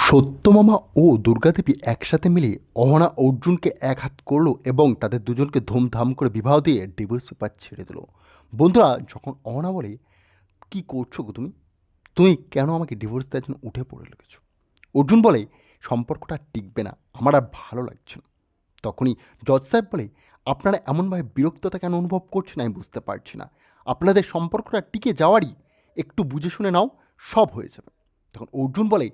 সত্যমামা ও দুর্গাদেবী একসাথে মিলে অহনা অর্জুনকে এক হাত করলো এবং তাদের দুজনকে ধুমধাম করে বিবাহ দিয়ে ডিভোর্স পেপার ছেড়ে দিল। বন্ধুরা, যখন অহনা বলে, কি করছো গো তুমি? তুমি কেন আমাকে ডিভোর্স দেওয়ার জন্য উঠে পড়ে লেগেছো? অর্জুন বলে, সম্পর্কটা আর টিকবে না, আমার আর ভালো লাগছে না। তখনই জজ সাহেব বলে, আপনারা এমনভাবে বিরক্ততা কেন অনুভব করছেন আমি বুঝতে পারছি না। আপনাদের সম্পর্কটা টিকে যাওয়ারই, একটু বুঝে শুনে নাও, সব হয়ে যাবে। তখন অর্জুন বলে,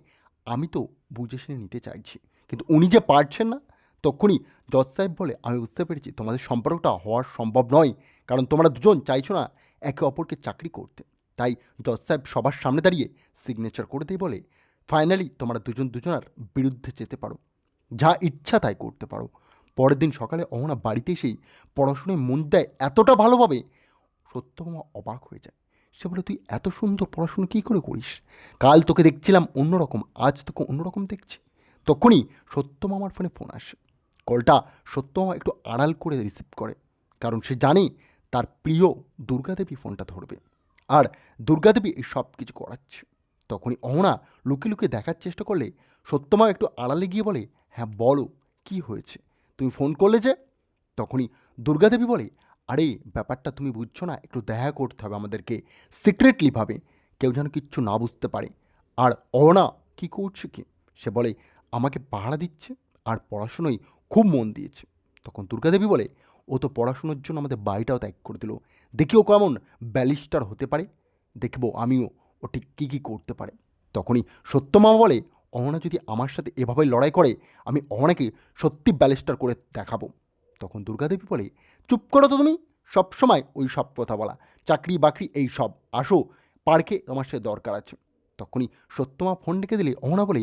আমি তো বুঝে শুনে নিতে চাইছি, কিন্তু উনি যে পারছেন না। তখনই জজ সাহেব বলে, আমি বুঝতে পেরেছি তোমাদের সম্পর্কটা হওয়ার সম্ভব নয়, কারণ তোমরা দুজন চাইছো না একে অপরকে চাকরি করতে। তাই জজ সাহেব সবার সামনে দাঁড়িয়ে সিগনেচার করে দিয়ে বলে, ফাইনালি তোমরা দুজন দুজনার বিরুদ্ধে যেতে পারো, যা ইচ্ছা তাই করতে পারো। পরের দিন সকালে অহনা বাড়িতে এসেই পড়াশোনায় মন দেয় এতটা ভালোভাবে, সত্যভামা অবাক হয়ে যায়। সে বলে, তুই এত সুন্দর পড়াশুনো কী করে করিস? কাল তোকে দেখছিলাম অন্যরকম, আজ তোকে অন্যরকম দেখছি। তখনই সত্যমামার ফোনে ফোন আসে। কলটা সত্যমামা একটু আড়াল করে রিসিভ করে, কারণ সে জানে তার প্রিয় দুর্গাদেবী ফোনটা ধরবে, আর দুর্গাদেবী এই সব কিছু করাচ্ছে। তখনই অহনা লুকিয়ে লুকিয়ে দেখার চেষ্টা করলে সত্যমা একটু আড়ালে গিয়ে বলে, হ্যাঁ বলো, কি হয়েছে? তুমি ফোন করলে যে? তখনই দুর্গাদেবী বলে, আরে ব্যাপারটা তুমি বুঝছো না, একটু দেখা করতে হবে আমাদেরকে, সিক্রেটলিভাবে, কেউ যেন কিচ্ছু না বুঝতে পারে। আর অহনা কি করছে কি? সে বলে, আমাকে পাহারা দিচ্ছে আর পড়াশুনোয় খুব মন দিয়েছে। তখন দুর্গাদেবী বলে, ও তো পড়াশুনোর জন্য আমাদের বাড়িটাও ত্যাগ করে দিল, দেখি ও কেমন ব্যালিস্টার হতে পারে, দেখবো আমিও ও ঠিক কী কী করতে পারে। তখনই সত্যমামা বলে, অহনা যদি আমার সাথে এভাবে লড়াই করে, আমি অহনাকে সত্যি ব্যালিস্টার করে দেখাবো। তখন দুর্গাদেবী বলে, চুপ করো তো তুমি, সবসময় ওই সব কথা বলা, চাকরি বাকরি এই সব, আসো পার্কে, তোমার সাথে দরকার আছে। তখনই সত্যমা ফোন ডেকে দিলে অহনা বলে,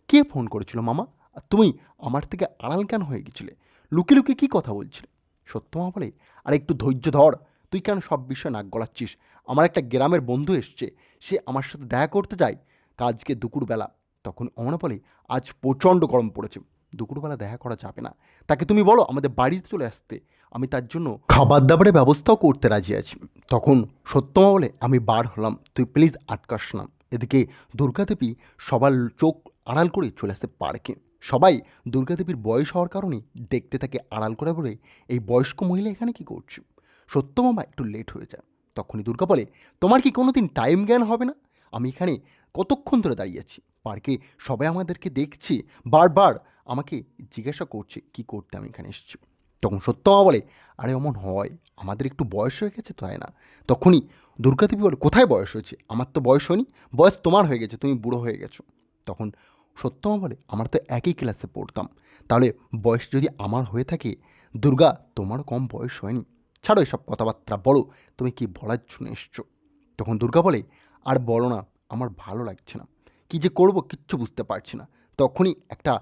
কে ফোন করেছিল মামা? আর তুমি আমার থেকে আড়াল কেন হয়ে গেছিলে? লুকিয়ে লুকিয়ে কী কথা বলছিলে? সত্যমা বলে, আর একটু ধৈর্য ধর, তুই কেন সব বিষয়ে নাক গলাচ্ছিস? আমার একটা গ্রামের বন্ধু এসছে, সে আমার সাথে দেখা করতে চায়, তা আজকে দুপুরবেলা। তখন অহনা বলে, আজ প্রচণ্ড গরম পড়েছে, দুপুরবেলা দেখা করা যাবে না, তাকে তুমি বলো আমাদের বাড়িতে চলে আসতে, আমি তার জন্য খাবার দাবারের ব্যবস্থাও করতে রাজি আছি। তখন সত্যমা বলে, আমি বার হলাম, তুই প্লিজ আটকাস না। এদিকে দুর্গাদেবী সবার চোখ আড়াল করে চলে আসে পার্কে। সবাই দুর্গাদেবীর বয়স হওয়ার কারণে দেখতে তাকে আড়াল করে বলে, এই বয়স্ক মহিলা এখানে কি করছে? সত্যমামা একটু লেট হয়ে যায়। তখনই দুর্গা বলে, তোমার কি কোনো দিন টাইম জ্ঞান হবে না? আমি এখানে কতক্ষণ ধরে দাঁড়িয়ে আছি, পার্কে সবাই আমাদেরকে দেখছে, বারবার আমাকে জিজ্ঞাসা করছে কি করতে আমি এখানে এসেছি। তখন সত্যমা বলে, আরে অমন হয়, আমাদের একটু বয়স হয়ে গেছে তো, হয় না? তখনই দুর্গাদেবী বলে, কোথায় বয়স হয়েছে? আমার তো বয়স হয়নি, বয়স তোমার হয়ে গেছে, তুমি বুড়ো হয়ে গেছো। তখন সত্যমা বলে, আমরা তো একই ক্লাসে পড়তাম, তাহলে বয়স যদি আমার হয়ে থাকে, দুর্গা তোমারও কম বয়স হয়নি। ছাড়ো এসব কথাবার্তা, বলো তুমি কি বলার জন্য এসছো। তখন দুর্গা বলে, আর বলো না, আমার ভালো লাগছে না, কী যে করবো কিচ্ছু বুঝতে পারছি না। তখনই একটা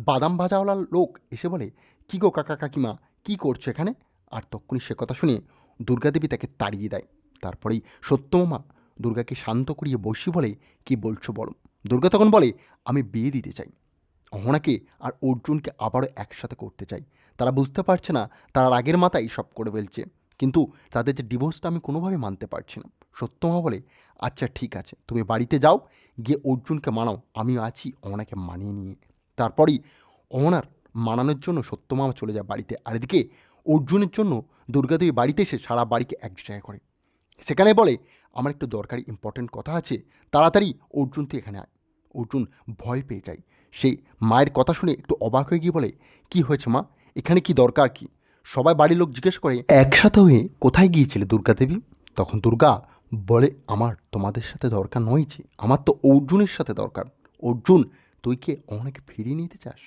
বাদাম ভাজাওয়ালা লোক এসে বলে, কী গো কাকা কাকিমা, কী করছো এখানে? আর তখনই সে কথা শুনে দুর্গাদেবী তাকে তাড়িয়ে দেয়। তারপরেই সত্যমামা দুর্গাকে শান্ত করিয়ে বসি বলে, কি বলছো বলো। দুর্গা তখন বলে, আমি বিয়ে দিতে চাই, অহনাকে আর অর্জুনকে আবারও একসাথে করতে চাই। তারা বুঝতে পারছে না, তারা রাগের মাথায় সব করে ফেলছে, কিন্তু তাদের যে ডিভোর্সটা আমি কোনোভাবে মানতে পারছি না। সত্যমা বলে, আচ্ছা ঠিক আছে, তুমি বাড়িতে যাও, গিয়ে অর্জুনকে মানাও, আমিও আছি অহনাকে মানিয়ে নিয়ে। তারপরেই অহনার মানানোর জন্য সত্যমামা চলে যায় বাড়িতে, আর এদিকে অর্জুনের জন্য দুর্গাদেবী বাড়িতে এসে সারা বাড়িকে এক জায়গায় করে। সেখানে বলে, আমার একটু দরকারি ইম্পর্ট্যান্ট কথা আছে, তাড়াতাড়ি অর্জুন তুই এখানে আয়। অর্জুন ভয় পেয়ে যায়। সেই মায়ের কথা শুনে একটু অবাক হয়ে গিয়ে বলে, কি হয়েছে মা, এখানে কি দরকার কি? সবাই বাড়ির লোক জিজ্ঞেস করে, একসাথে হয়ে কোথায় গিয়েছিলে দুর্গাদেবী? তখন দুর্গা বলে, আমার তোমাদের সাথে দরকার নয় যে, আমার তো অর্জুনের সাথে দরকার। অর্জুন, তুই কে অনেকে ফিরিয়ে নিতে চাস?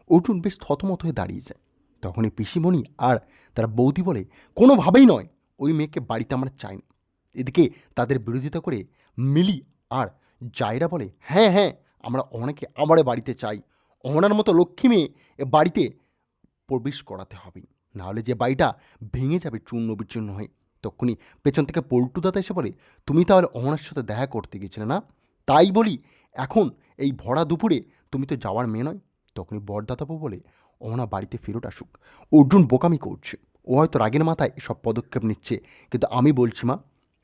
অর্জুন বেশ থতমত হয়ে দাঁড়িয়ে যায়। তখনই পিসিমণি আর তার বৌদি বলে, কোনোভাবেই নয়, ওই মেয়েকে বাড়িতে আমরা চাই না। এদিকে তাদের বিরোধিতা করে মিলি আর জায়রা বলে, হ্যাঁ হ্যাঁ, আমরা অনেকে আবার বাড়িতে চাই, অহনার মতো লক্ষ্মী মেয়ে এ বাড়িতে প্রবেশ করাতে হবে, নাহলে যে বাড়িটা ভেঙে যাবে চূর্ণ বিচূর্ণ হয়ে। তখনই পেছন থেকে পল্টু দাদা এসে বলে, তুমি তাহলে অহনার সাথে দেখা করতে গেছিলে না? তাই বলি এখন এই ভরা দুপুরে তুমি তো যাওয়ার মেয়ে নয়। তখনই বরদাদাবাবু বলে, অহনা বাড়িতে ফেরত আসুক, অর্জুন বোকামি করছে, ও হয়তো রাগের মাথায় এসব পদক্ষেপ নিচ্ছে, কিন্তু আমি বলছি মা,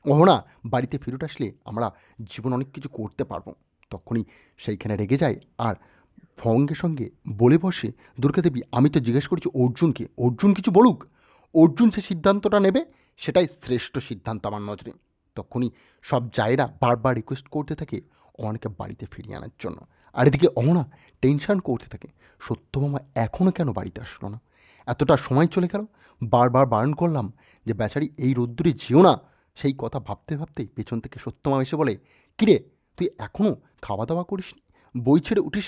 অহনা বাড়িতে ফেরত আসলে আমরা জীবন অনেক কিছু করতে পারবো। তখনই সেইখানে রেগে যায় আর সঙ্গে সঙ্গে বলে বসে দুর্গাদেবী, আমি তো জিজ্ঞেস করছি অর্জুনকে, অর্জুন কিছু বলুক, অর্জুন যে সিদ্ধান্তটা নেবে সেটাই শ্রেষ্ঠ সিদ্ধান্ত আমার নজরে। তখনই সব জায়রা বারবার রিকোয়েস্ট করতে থাকে অহনাকে বাড়িতে ফিরিয়ে আনার জন্য। আর এদিকে অহনা টেনশন করতে থাকে, সত্যভামা এখনও কেন বাড়িতে আসলো না, এতটা সময় চলে গেল, বারবার বারণ করলাম যে বেচারি এই রোদ্দুরে যেও না। সেই কথা ভাবতে ভাবতেই পেছন থেকে সত্যমা এসে বলে, কিরে তুই এখনও খাওয়া দাওয়া করিসনি, বই ছেড়ে উঠিস?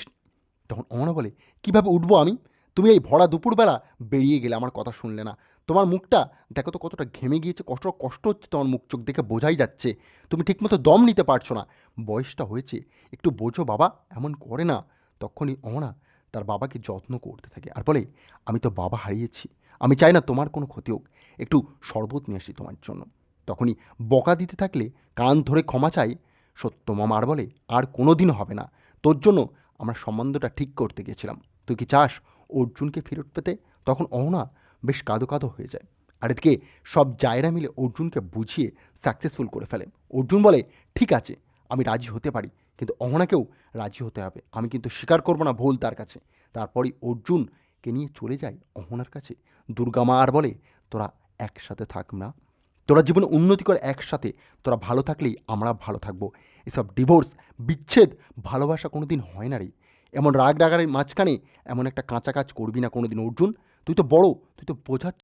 তখন অহনা বলে, কিভাবে উঠবো আমি, তুমি এই ভরা দুপুরবেলা বেরিয়ে গেলে, আমার কথা শুনলে না। তোমার মুখটা দেখো তো কতটা ঘেমে গিয়েছে, কষ্ট কষ্ট হচ্ছে তোমার মুখ চোখ দেখে বোঝাই যাচ্ছে, তুমি ঠিকমতো দম নিতে পারছো না, বয়সটা হয়েছে, একটু বোঝো বাবা, এমন করে না। তখনই অহনা তার বাবাকে যত্ন করতে থাকে আর বলে, আমি তো বাবা হারিয়েছি, আমি চাই না তোমার কোনো ক্ষতি হোক, একটু শরবত নিয়ে আসি তোমার জন্য। তখনই বকা দিতে থাকলে কান ধরে ক্ষমা চাই সত্যমামা আর বলে, আর কোনো দিন হবে না, তোর জন্য আমরা সম্বন্ধটা ঠিক করতে গেছিলাম, তুই কি চাস অর্জুনকে ফেরত পেতে? তখন অহনা বেশ কাঁদো কাঁদো হয়ে যায়। আর এদিকে সব জায়রা মিলে অর্জুনকে বুঝিয়ে সাকসেসফুল করে ফেলে। অর্জুন বলে, ঠিক আছে আমি রাজি হতে পারি, কিন্তু অহনাকেও রাজি হতে হবে, আমি কিন্তু স্বীকার করবো না ভুল তার কাছে। তারপরই অর্জুনকে নিয়ে চলে যায় অহনার কাছে। দুর্গা মা আর বলে, তোরা একসাথে থাক না, তোরা জীবনে উন্নতি করে একসাথে, তোরা ভালো থাকলেই আমরা ভালো থাকবো। এসব ডিভোর্স, বিচ্ছেদ, ভালোবাসা কোনো দিন হয় না রে। এমন রাগ রাগারের মাঝখানে এমন একটা কাঁচা কাজ করবি না কোনো দিন অর্জুন, তুই তো বড়, তুই তো বোঝা